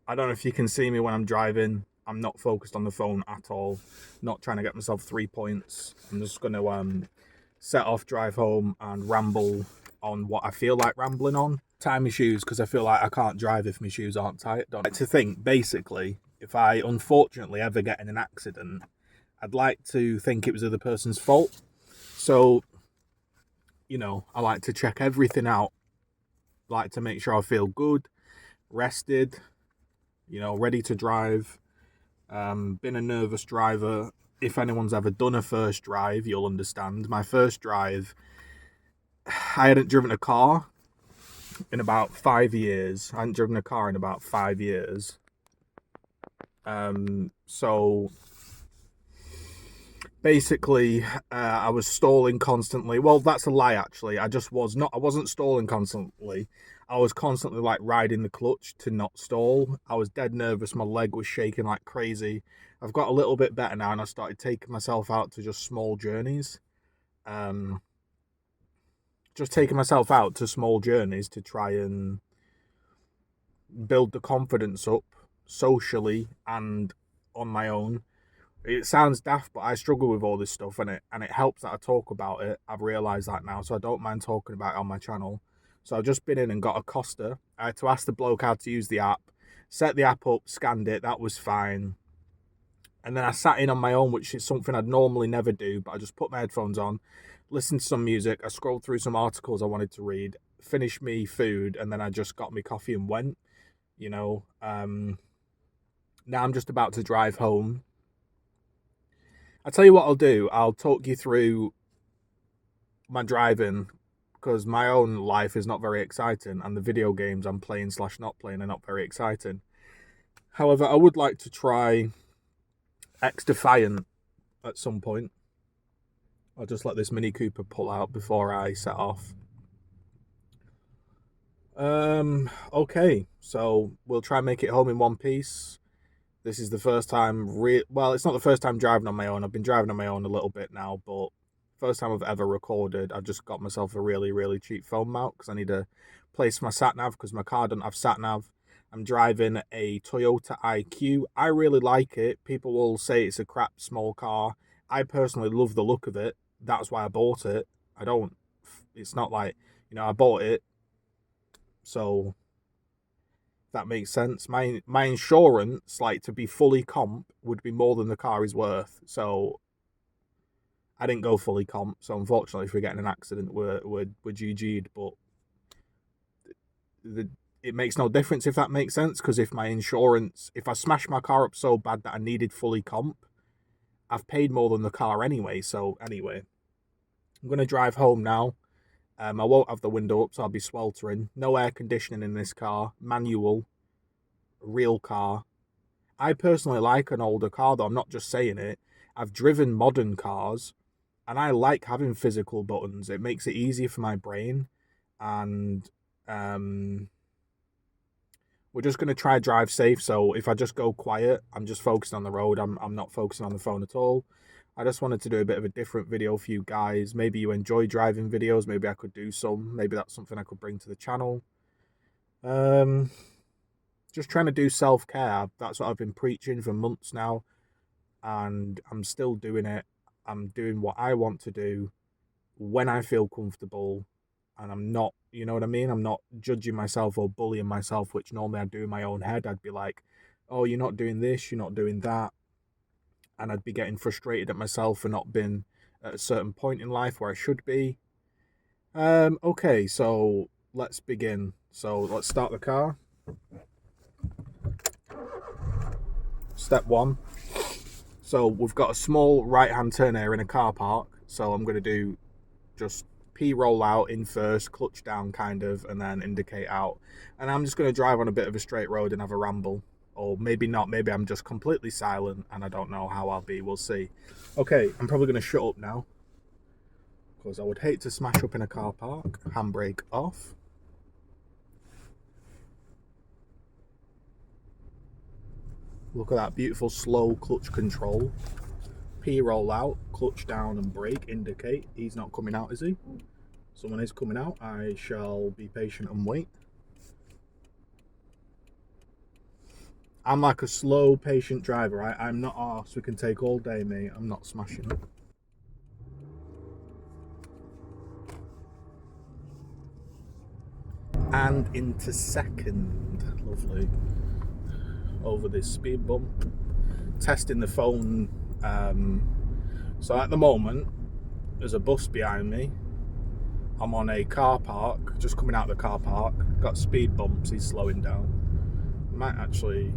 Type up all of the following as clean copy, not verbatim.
I don't know if you can see me when I'm driving. I'm not focused on the phone at all. Not trying to get myself 3 points. I'm just going to set off, drive home, and ramble on what I feel like rambling on. Tie my shoes because I feel like I can't drive if my shoes aren't tight. Don't like to think, basically, if I unfortunately ever get in an accident, I'd like to think it was the other person's fault. So, I like to check everything out. Like to make sure I feel good, rested, ready to drive. Been a nervous driver. If anyone's ever done a first drive, you'll understand. My first drive, I hadn't driven a car in about 5 years. I hadn't driven a car in about 5 years. So basically, I was stalling constantly. Well, that's a lie, actually. I wasn't stalling constantly. I was constantly like riding the clutch to not stall. I was dead nervous. My leg was shaking like crazy. I've got a little bit better now, and I started taking myself out to just small journeys. Just taking myself out to small journeys to try and build the confidence up socially and on my own. It sounds daft, but I struggle with all this stuff, and it helps that I talk about it. I've realised that now, so I don't mind talking about it on my channel. So I've just been in and got a Costa. I had to ask the bloke how to use the app, set the app up, scanned it, that was fine. And then I sat in on my own, which is something I'd normally never do, but I just put my headphones on, listened to some music, I scrolled through some articles I wanted to read, finished me food, and then I just got me coffee and went, Now I'm just about to drive home. I'll tell you what I'll do. I'll talk you through my driving because my own life is not very exciting and the video games I'm playing / not playing are not very exciting. However, I would like to try X Defiant at some point. I'll just let this Mini Cooper pull out before I set off. Okay, so we'll try and make it home in one piece. This is the first time, well, it's not the first time driving on my own. I've been driving on my own a little bit now, but first time I've ever recorded. I've just got myself a really, really cheap phone mount because I need to place my sat-nav because my car doesn't have sat-nav. I'm driving a Toyota IQ. I really like it. People will say it's a crap small car. I personally love the look of it. That's why I bought it. It's not like, I bought it. So that makes sense. My insurance, like to be fully comp, would be more than the car is worth. So I didn't go fully comp. So unfortunately, if we get in an accident, we're GG'd. But it makes no difference if that makes sense. Because if I smash my car up so bad that I needed fully comp, I've paid more than the car anyway. So anyway, I'm gonna drive home now. I won't have the window up, so I'll be sweltering. No air conditioning in this car. Manual. Real car. I personally like an older car, though. I'm not just saying it. I've driven modern cars, and I like having physical buttons. It makes it easier for my brain. And we're just going to try drive safe. So if I just go quiet, I'm just focusing on the road. I'm not focusing on the phone at all. I just wanted to do a bit of a different video for you guys. Maybe you enjoy driving videos. Maybe I could do some. Maybe that's something I could bring to the channel. Just trying to do self-care. That's what I've been preaching for months now. And I'm still doing it. I'm doing what I want to do when I feel comfortable. And I'm not, you know what I mean? I'm not judging myself or bullying myself, which normally I'd do in my own head. I'd be like, oh, you're not doing this, you're not doing that. And I'd be getting frustrated at myself for not being at a certain point in life where I should be. Okay, so let's begin. So let's start the car. Step 1. So we've got a small right-hand turn here in a car park. So I'm going to do just P roll out in first, clutch down kind of, and then indicate out. And I'm just going to drive on a bit of a straight road and have a ramble. Or maybe not, maybe I'm just completely silent and I don't know how I'll be, we'll see. Okay, I'm probably going to shut up now, because I would hate to smash up in a car park. Handbrake off. Look at that beautiful slow clutch control. P roll out, clutch down and brake, indicate. He's not coming out, is he? Someone is coming out. I shall be patient and wait. I'm like a slow, patient driver. I'm not arse. We can take all day, mate. I'm not smashing it. And into second. Lovely. Over this speed bump. Testing the phone. So at the moment, there's a bus behind me. I'm on a car park, just coming out of the car park. Got speed bumps, he's slowing down. Might actually...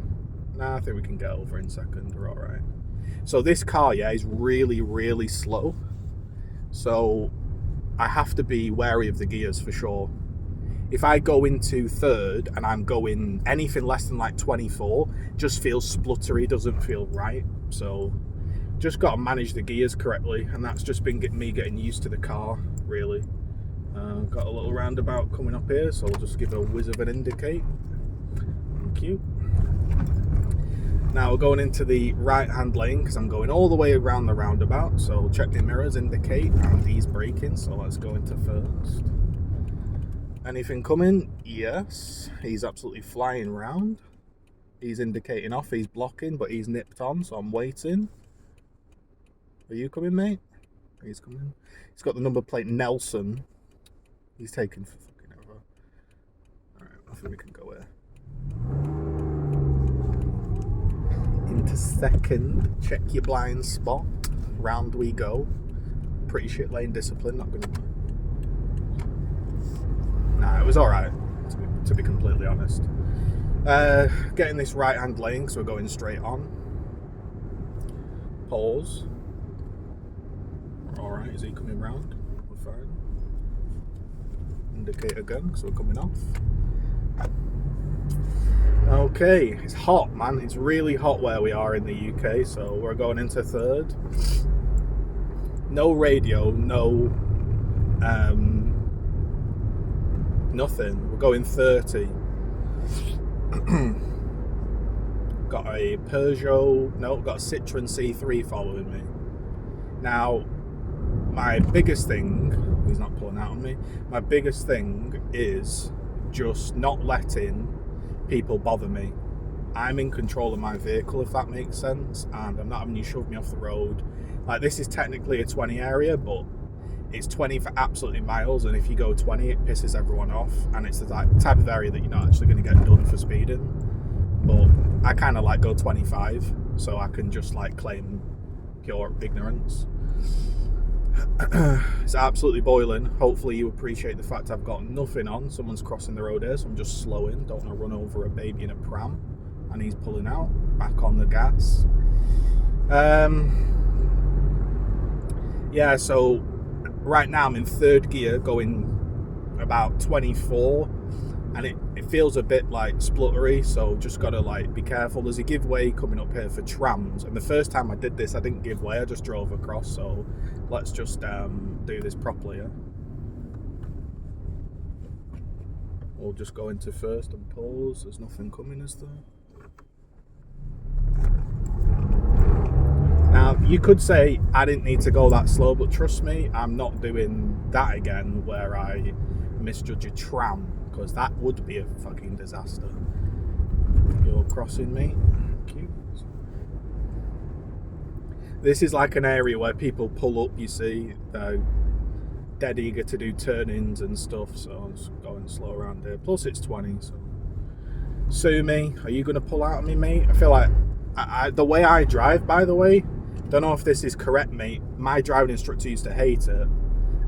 Nah, I think we can get over in second, we're alright. So this car, yeah, is really, really slow. So I have to be wary of the gears for sure. If I go into third and I'm going anything less than like 24, just feels spluttery, doesn't feel right. So just got to manage the gears correctly, and that's just been me getting used to the car, really. Got a little roundabout coming up here, so I'll just give a whiz of an indicate. Thank you. Now we're going into the right-hand lane because I'm going all the way around the roundabout. So check the mirrors, indicate, and he's braking. So let's go into first. Anything coming? Yes. He's absolutely flying round. He's indicating off. He's blocking, but he's nipped on, so I'm waiting. Are you coming, mate? He's coming. He's got the number plate Nelson. He's taking for fucking ever. Alright, I think we can go here. Into second. Check your blind spot. Round we go. Pretty shit lane discipline, not gonna lie. Nah, it was alright, to be completely honest. Getting this right hand lane because we're going straight on. Pause. Alright, is he coming round? We're fine. Indicate again because we're coming off. Okay, it's hot, man. It's really hot where we are in the UK, so we're going into third. No radio, no nothing. We're going 30. Got a Peugeot, no, got a Citroen C3 following me. Now, my biggest thing, he's not pulling out on me, my biggest thing is just not letting people bother me. I'm in control of my vehicle, if that makes sense, and I'm not having you shove me off the road. Like, this is technically a 20 area, but it's 20 for absolutely miles, and if you go 20, it pisses everyone off, and it's the type of area that you're not actually going to get done for speeding. But I kind of like go 25, so I can just like claim pure ignorance. It's absolutely boiling. Hopefully you appreciate the fact I've got nothing on. Someone's crossing the road here, so I'm just slowing. Don't want to run over a baby in a pram. And he's pulling out. Back on the gas. Yeah, so right now I'm in third gear, going about 24. And it feels a bit like spluttery, so just gotta like be careful. There's a giveaway coming up here for trams, and the first time I did this I didn't give way, I just drove across, so let's just do this properly. Yeah? We'll just go into first and pause. There's nothing coming, is there? Now you could say I didn't need to go that slow, but trust me, I'm not doing that again where I misjudge a tram, because that would be a fucking disaster. You're crossing me. Cute. This is like an area where people pull up, you see. They're dead eager to do turn-ins and stuff, so I'm just going slow around here. Plus it's 20, so... Sue me. Are you going to pull out on me, mate? I feel like... the way I drive, by the way, don't know if this is correct, mate. My driving instructor used to hate it.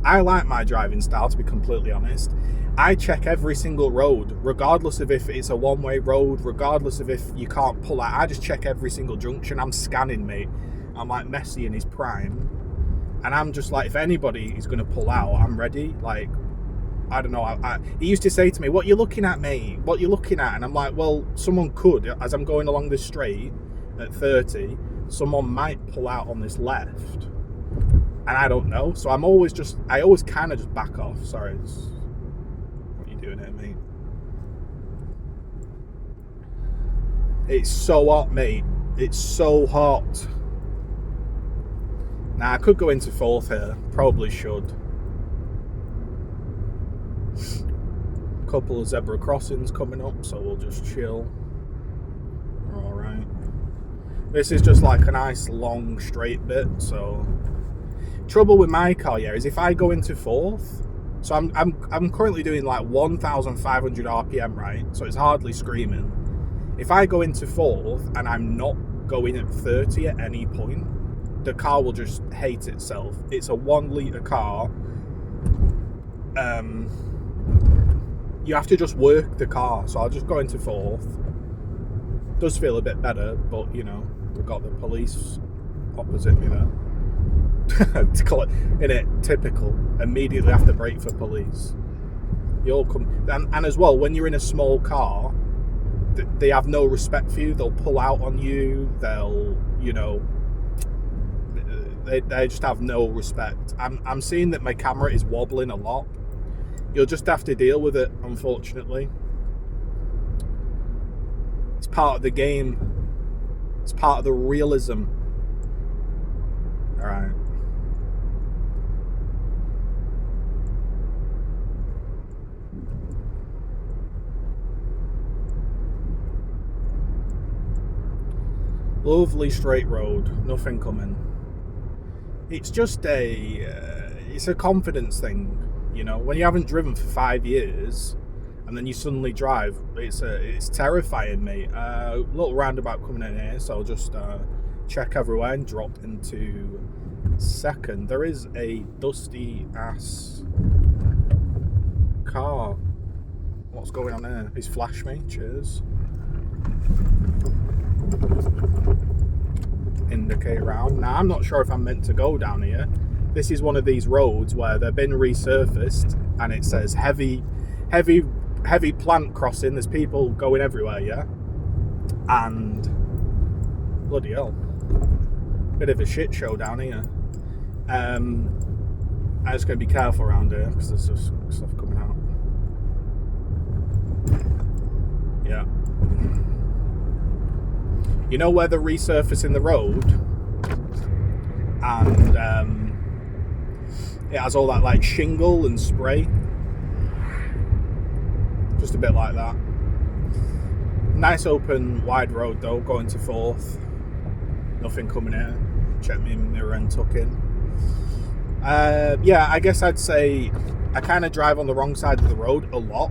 I like my driving style, to be completely honest. I check every single road, regardless of if it's a one-way road, regardless of if you can't pull out. I just check every single junction. I'm scanning, mate. I'm like Messi in his prime. And I'm just like, if anybody is going to pull out, I'm ready. Like, I don't know. He used to say to me, what you looking at, mate? What you looking at? And I'm like, well, someone could. As I'm going along this straight at 30, someone might pull out on this left. And I don't know. So I always kind of just back off. Sorry. What are you doing here, mate? It's so hot, mate. It's so hot. Now, I could go into fourth here. Probably should. Couple of zebra crossings coming up, so we'll just chill. We're all This is just like a nice long straight bit. So trouble with my car, yeah, is if I go into fourth, so I'm currently doing like 1,500 RPM, right? So it's hardly screaming. If I go into fourth and I'm not going at 30 at any point, the car will just hate itself. It's a 1 litre car. You have to just work the car. So I'll just go into fourth. Does feel a bit better, but you know, we've got the police opposite me there. In it, typical. Immediately have to brake for police. You all come, and as well, when you're in a small car, they have no respect for you. They'll pull out on you. They'll, you know, they just have no respect. I'm seeing that my camera is wobbling a lot. You'll just have to deal with it, unfortunately. It's part of the game. It's part of the realism. All right. Lovely straight road, nothing coming. It's just it's a confidence thing, you know. When you haven't driven for 5 years, and then you suddenly drive, it's terrifying, mate. Little roundabout coming in here, so I'll just check everywhere and drop into second. There is a dusty ass car. What's going on here? He's flashed me. Cheers. Indicate round. Now I'm not sure if I'm meant to go down here. This is one of these roads where they've been resurfaced and it says heavy plant crossing. There's people going everywhere, yeah. And bloody hell, bit of a shit show down here. I'm just going to be careful around here because there's just stuff coming out. Yeah. You know where they're resurfacing the road and it has all that like shingle and spray? Just a bit like that. Nice open wide road though, going to fourth. Nothing coming here. Check me mirror and tuck in. Yeah, I guess I'd say I kind of drive on the wrong side of the road a lot.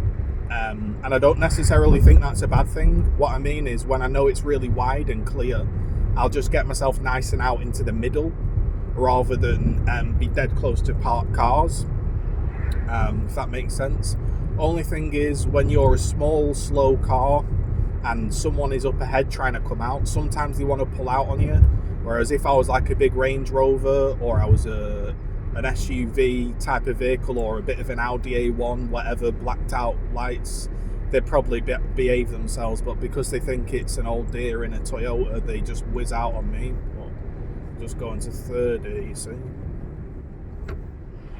And I don't necessarily think that's a bad thing. What I mean is when I know it's really wide and clear, I'll just get myself nice and out into the middle rather than be dead close to parked cars, if that makes sense. Only thing is when you're a small, slow car and someone is up ahead trying to come out, sometimes they want to pull out on you. Whereas if I was like a big Range Rover or I was an SUV type of vehicle or a bit of an Audi A1, whatever, blacked out lights, they'd probably behave themselves. But because they think it's an old deer in a Toyota, they just whiz out on me. Well, just going to third here, you see.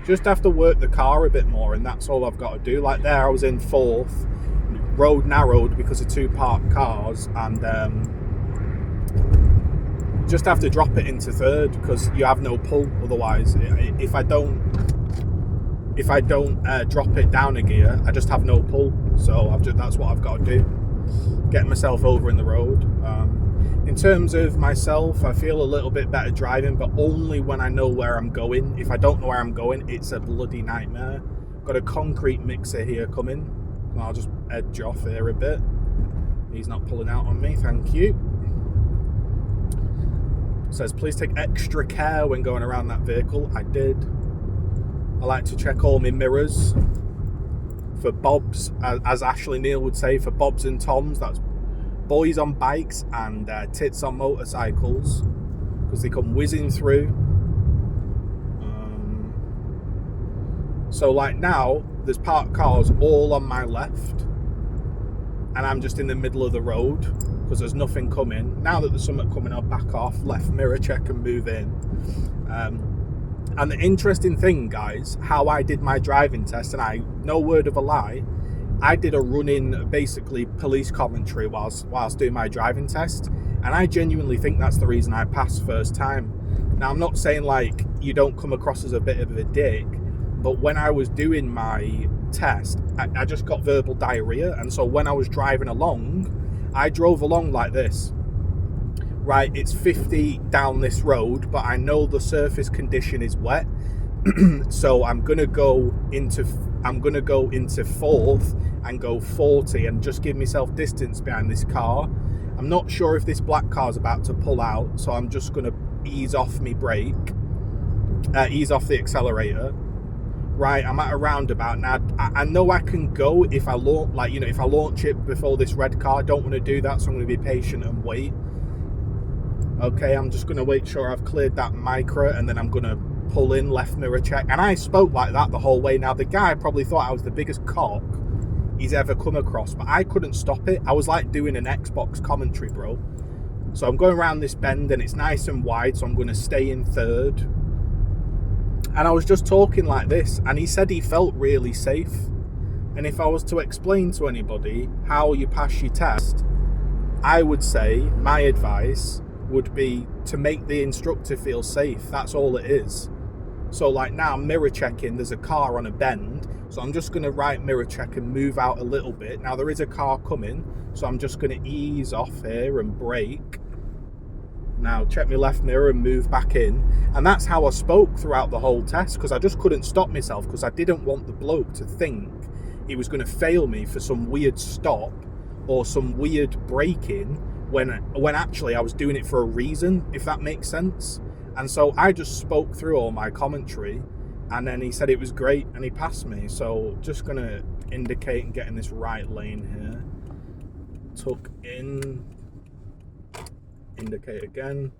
Just have to work the car a bit more, and that's all I've got to do. Like there, I was in fourth, road narrowed because of two parked cars, and just have to drop it into third because you have no pull otherwise. If I don't drop it down a gear, I just have no pull. So that's what I've got to do. Get myself over in the road. In terms of myself, I feel a little bit better driving, but only when I know where I'm going. If I don't know where I'm going, it's a bloody nightmare. Got a concrete mixer here coming. I'll just edge off here a bit. He's not pulling out on me, thank you. Says please take extra care when going around that vehicle. I did. I like to check all my mirrors for bobs, as Ashley Neal would say, for bobs and toms. That's boys on bikes and tits on motorcycles, because they come whizzing through. So like now there's parked cars all on my left and I'm just in the middle of the road because there's nothing coming. Now that there's something coming, I'll back off, left mirror check and move in. And the interesting thing, guys, how I did my driving test, and no word of a lie, I did a run-in, basically, police commentary whilst doing my driving test, and I genuinely think that's the reason I passed first time. Now, I'm not saying, like, you don't come across as a bit of a dick, but when I was doing my test, I just got verbal diarrhea, and so when I was driving along, I drove along like this. right, it's 50 down this road, but I know the surface condition is wet. So I'm gonna go into fourth and go 40 and just give myself distance behind this car. I'm not sure if this black car's about to pull out, so I'm just gonna ease off my brake, ease off the accelerator. Right, I'm at a roundabout now. I know I can go if I launch, like, you know, if I launch it before this red car. I don't want to do that, so I'm going to be patient and wait. Okay, I'm just going to wait sure I've cleared that micro, and then I'm going to pull in, left mirror check. And I spoke like that the whole way. Now, the guy probably thought I was the biggest cock he's ever come across, but I couldn't stop it. I was like doing an Xbox commentary, bro. So I'm going around this bend, and it's nice and wide, so I'm going to stay in third. And I was just talking like this, and he said he felt really safe. And if I was to explain to anybody how you pass your test, I would say my advice would be to make the instructor feel safe. That's all it is. So like now I'm mirror checking, there's a car on a bend, so I'm just going to right mirror check and move out a little bit. Now there is a car coming, so I'm just going to ease off here and brake. Now check my left mirror and move back in. And that's how I spoke throughout the whole test, because I just couldn't stop myself, because I didn't want the bloke to think he was going to fail me for some weird stop or some weird braking when actually I was doing it for a reason, if that makes sense. And so I just spoke through all my commentary, and then he said it was great and he passed me. So just going to indicate and get in this right lane here. Tuck in. Indicate again.